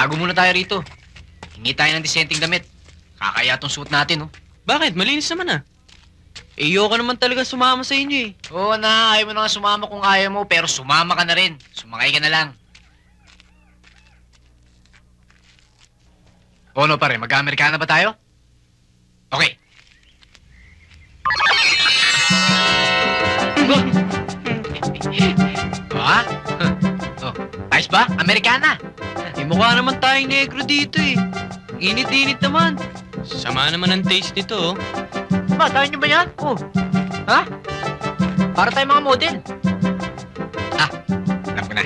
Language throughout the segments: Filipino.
Tago muna tayo rito. Hingi tayo ng disenteng damit. Kakaya tong suot natin, oh. Bakit? Malinis naman ah. Iyo ka naman talaga sumama sa inyo eh. Oo na, ayaw mo na nga sumama kung ayaw mo, pero sumama ka na rin. Sumakay ka na lang. O ano pare, mag-Amerikana ba tayo? Okay. Ha? Oh, ayos ba? Amerikana? Eh mukha naman tayong negro dito eh. Init-init naman. Sama naman ang taste nito oh. Ba, tayo nyo ba yan? Oh. Ha? Para tayo mga model. Ah, alam ko na.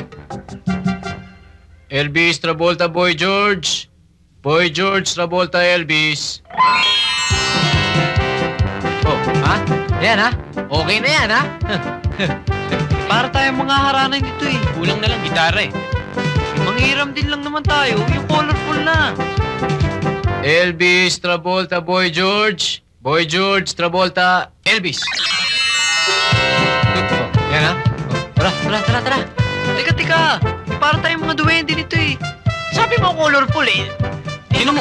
Elvis Travolta, Boy George. Boy George Travolta, Elvis. Oh, ha? Yan ha? Okay na yan ha? Para tayong mga haranan dito eh. Kulang na lang gitara eh. Manghiram din lang naman tayo. Yung colorful na. Elvis Travolta, Boy George. Boy George Travolta, Elvis. Oh, yan ha? Oh, tara. Teka. Para tayong mga duwende nito eh. Sabi mo colorful eh. Tingnan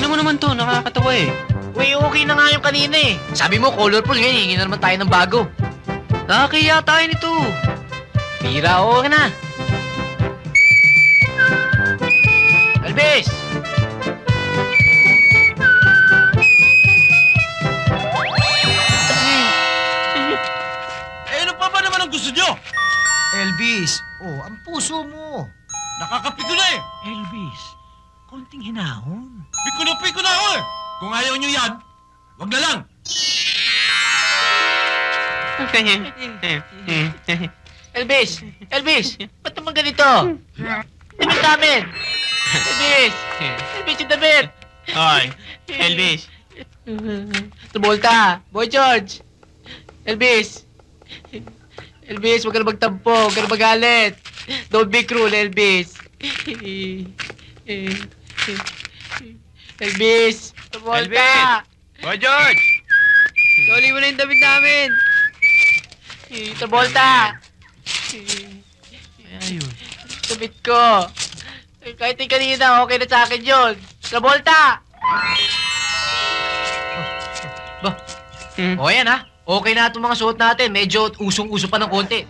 mo naman to, nakakatawa eh. Uy, okay na nga yung kanina eh. Sabi mo colorful, ngayon hingin na naman tayo ng bago. Nakakaya tayo nito. Pira, okay na. Elvis! Ano pa ba naman ang gusto nyo? Elvis, ang puso mo. Nakakapiko na eh! Elvis, konting hinahon. Piko na ako eh! Kung ayaw nyo yan, wag na lang! Elvis! Ba't naman ganito? Damit namin! Elvis yung damit! Hoy, Elvis. Travolta! Boy George! Elvis, huwag ka na magtampo, huwag ka na magalit. Don't be cruel, Elvis. Elvis! Travolta! Boy George! Doli mo na yung damit namin! Travolta! Ayun. Damit ko! Kahit yung kanina, okay na sa akin yun! Travolta! Ba? O yan ha? Okay na itong mga suot natin. Medyo usong-uso pa ng konti.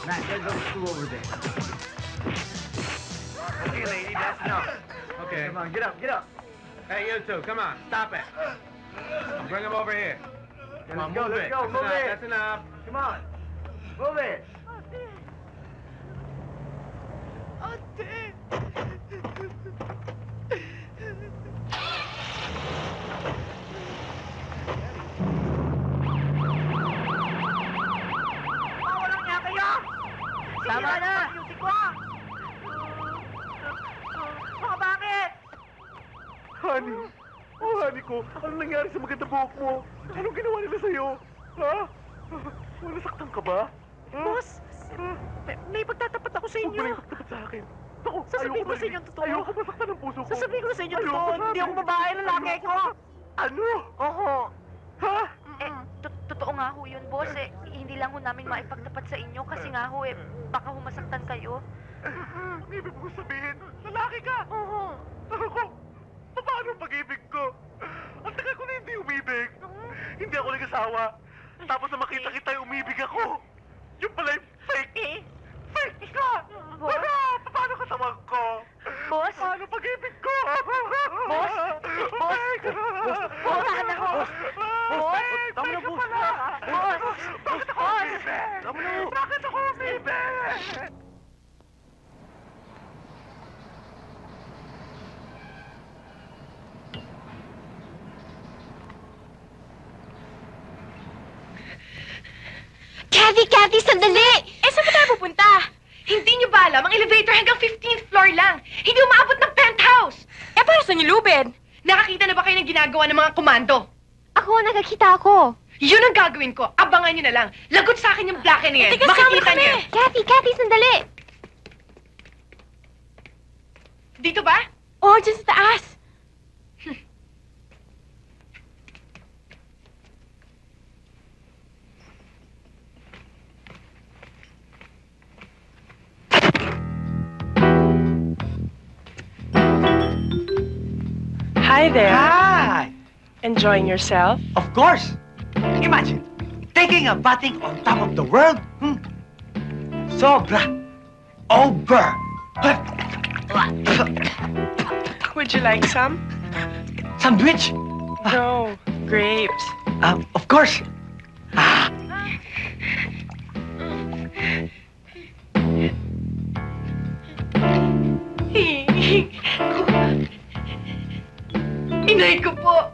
Matt, there's a screw over there. Okay, lady, that's enough. Okay. Come on, get up. Hey, you two, come on, stop it. Bring him over here. Come on, move it. That's enough. Come on, move it. Tama na! Music ko! Bakit? Honey, honey ko, anong nangyari sa maganda buhok mo? Anong ginawa nila sa'yo? Ha? Nasaktan ka ba? Boss, may pagtatapat ako sa Huwag mo inyo. na ipagtapat sa akin. Ako, Sasabihin ko sa inyo ang totoo. Ayoko masaktan ang puso ko. Sasabihin ko sa inyo Ayoko totoo. Hindi ako babae, lalaki ko. Ano? Oo. Ha? Totoo nga ho yun, boss. Hindi lang ho namin maipagtapat sa inyo kasi nga ho, baka humasaktan kayo. Ang ibig mo sabihin, lalaki ka! Oo. Ako, paano ang pag-ibig ko? Ang tagal ko na hindi umibig. Hindi ako nag-asawa. Tapos na makita kita, umibig ako. Yung pala yung fake. Fake ka! Boss? Paano ka tawag ko? Boss? Paano pag-ibig ko? Boss? Boss? Boss, tahan ako. Boss? Tama na, boss. Boss? Bakit ako umibig? Tama na. Bakit ako umibig? Kathy, sandali! Saan ba tayo pupunta? Hindi niyo ba alam, ang elevator hanggang 15th floor lang. Hindi umaabot ng penthouse. Para saan niyo lubid? Nakakita na ba kayo ng ginagawa ng mga komando? Ako, nakakita ako. Yun ang gagawin ko. Abangan niyo na lang. Lagot sa akin yung black na yan. Makikita niyo. Kathy, sandali! Dito ba? Oo, dyan sa taas. Hi there. Hi! Enjoying yourself? Of course! Imagine, taking a batting on top of the world. Sobra! Over! Would you like some? Sandwich? No, grapes. Of course! Inay ko po.